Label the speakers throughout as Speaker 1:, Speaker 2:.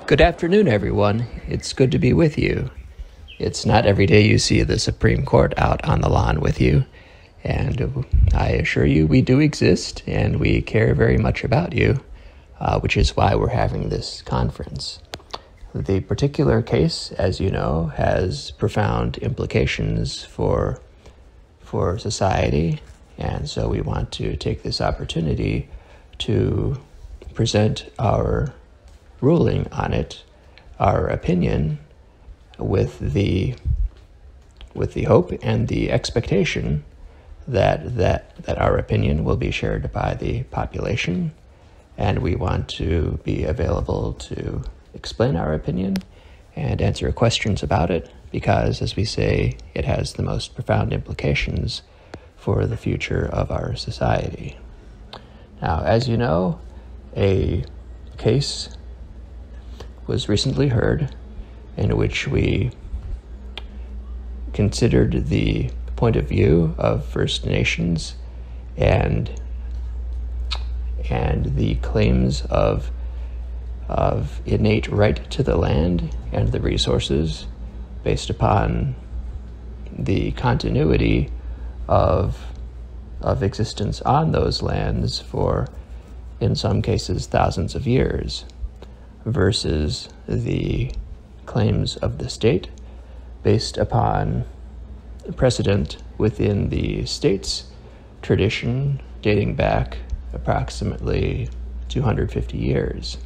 Speaker 1: Good afternoon, everyone. It's good to be with you. It's not every day you see the Supreme Court out on the lawn with you, and I assure you we do exist, and we care very much about you, which is why we're having this conference. The particular case, as you know, has profound implications for society, and so we want to take this opportunity to present our ruling on it, our opinion, with the hope and the expectation that our opinion will be shared by the population, and we want to be available to explain our opinion and answer questions about it, because, as we say, it has the most profound implications for the future of our society. Now, as you know, a case was recently heard in which we considered the point of view of First Nations and the claims of innate right to the land and the resources based upon the continuity of existence on those lands for, in some cases, thousands of years, versus the claims of the state based upon precedent within the state's tradition dating back approximately 250 years.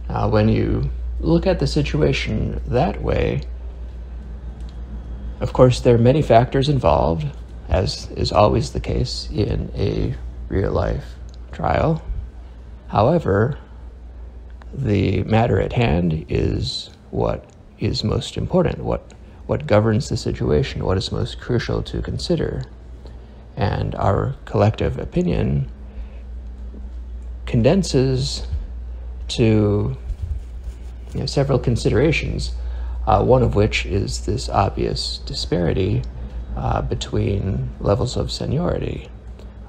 Speaker 1: Now, when you look at the situation that way, of course, there are many factors involved, as is always the case in a real-life trial. However, the matter at hand is what is most important, what governs the situation, what is most crucial to consider. And our collective opinion condenses to several considerations, one of which is this obvious disparity between levels of seniority,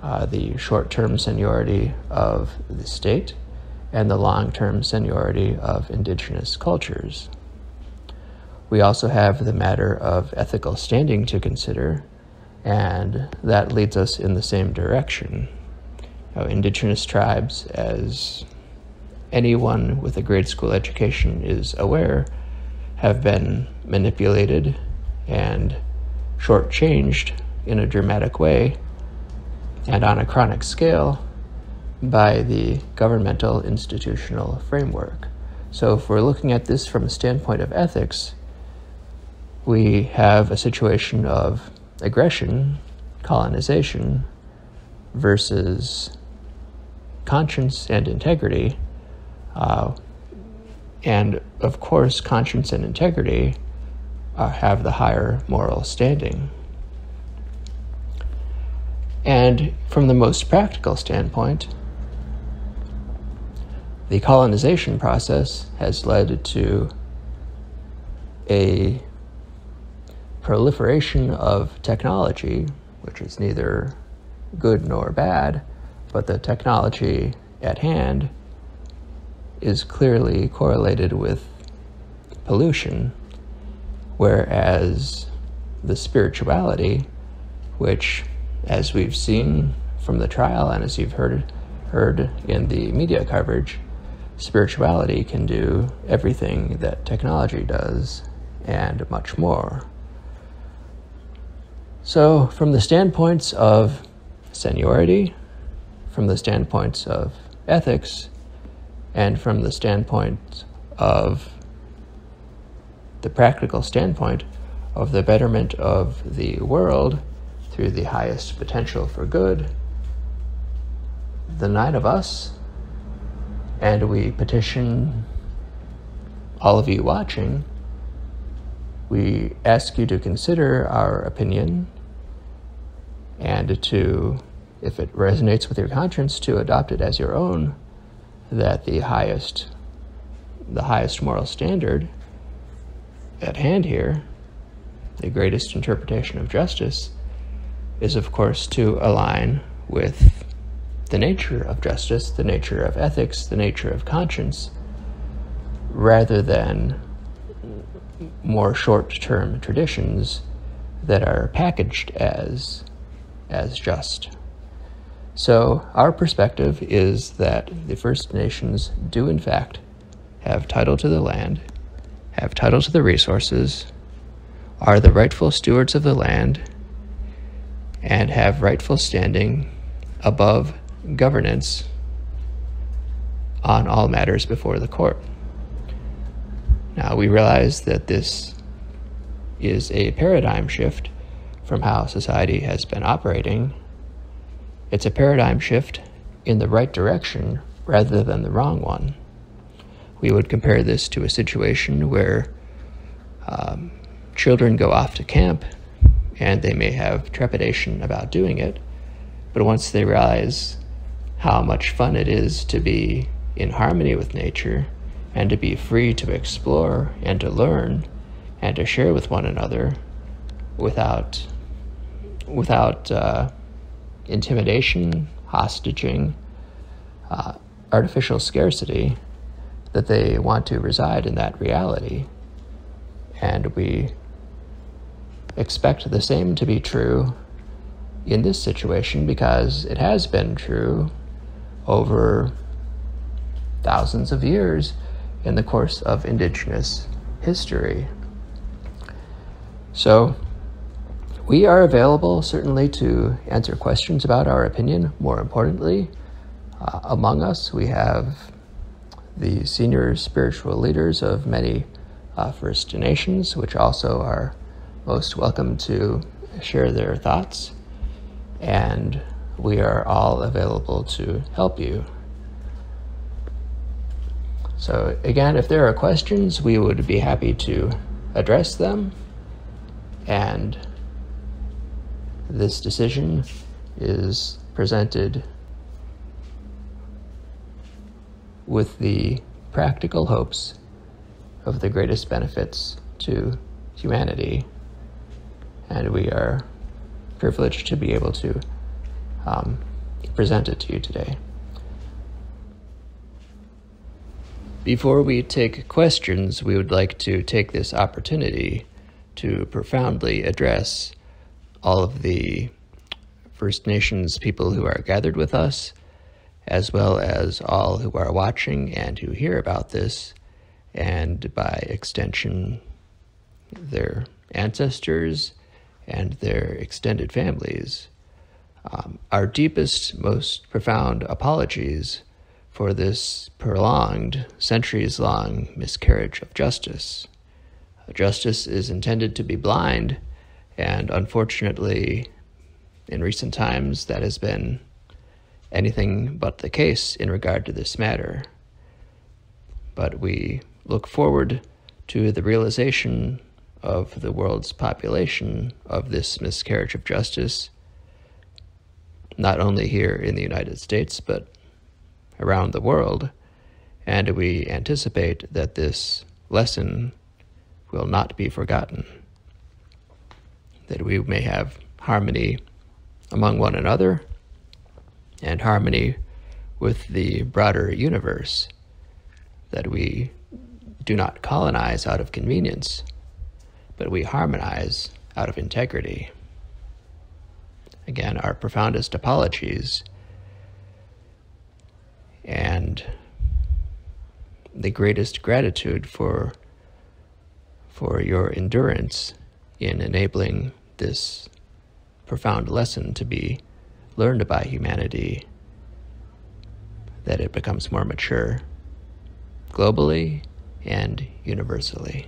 Speaker 1: the short-term seniority of the state and the long-term seniority of indigenous cultures. We also have the matter of ethical standing to consider, and that leads us in the same direction. Indigenous tribes, as anyone with a grade school education is aware, have been manipulated and shortchanged in a dramatic way and on a chronic scale by the governmental institutional framework. So if we're looking at this from a standpoint of ethics, we have a situation of aggression, colonization, versus conscience and integrity. And of course, conscience and integrity have the higher moral standing. And from the most practical standpoint, the colonization process has led to a proliferation of technology, which is neither good nor bad, but the technology at hand is clearly correlated with pollution, whereas the spirituality, which, as we've seen from the trial and as you've heard in the media coverage, spirituality can do everything that technology does and much more. So from the standpoints of seniority, from the standpoints of ethics, and from the standpoint of the practical standpoint of the betterment of the world through the highest potential for good, the 9 of us, and we petition all of you watching, we ask you to consider our opinion and to, if it resonates with your conscience, to adopt it as your own, that the highest moral standard at hand here, the greatest interpretation of justice, is of course to align with the nature of justice, the nature of ethics, the nature of conscience, rather than more short-term traditions that are packaged as just. So our perspective is that the First Nations do in fact have title to the land, have title to the resources, are the rightful stewards of the land, and have rightful standing above governance on all matters before the court. Now, we realize that this is a paradigm shift from how society has been operating. It's a paradigm shift in the right direction rather than the wrong one. We would compare this to a situation where children go off to camp and they may have trepidation about doing it, but once they realize how much fun it is to be in harmony with nature and to be free to explore and to learn and to share with one another without intimidation, hostage, artificial scarcity, that they want to reside in that reality. And we expect the same to be true in this situation because it has been true over thousands of years in the course of Indigenous history. So we are available certainly to answer questions about our opinion. More importantly, among us, we have the senior spiritual leaders of many First Nations, which also are most welcome to share their thoughts. And we are all available to help you. So again, if there are questions, we would be happy to address them. And this decision is presented with the practical hopes of the greatest benefits to humanity. And we are privileged to be able to present it to you today. Before we take questions, we would like to take this opportunity to profoundly address all of the First Nations people who are gathered with us, as well as all who are watching and who hear about this, and by extension, their ancestors and their extended families. Our deepest, most profound apologies for this prolonged, centuries-long miscarriage of justice. Justice is intended to be blind, and unfortunately, in recent times, that has been anything but the case in regard to this matter. But we look forward to the realization of the world's population of this miscarriage of justice, not only here in the United States, but around the world. And we anticipate that this lesson will not be forgotten, that we may have harmony among one another and harmony with the broader universe, that we do not colonize out of convenience, but we harmonize out of integrity. Again, our profoundest apologies and the greatest gratitude for your endurance in enabling this profound lesson to be learned by humanity, that it becomes more mature globally and universally.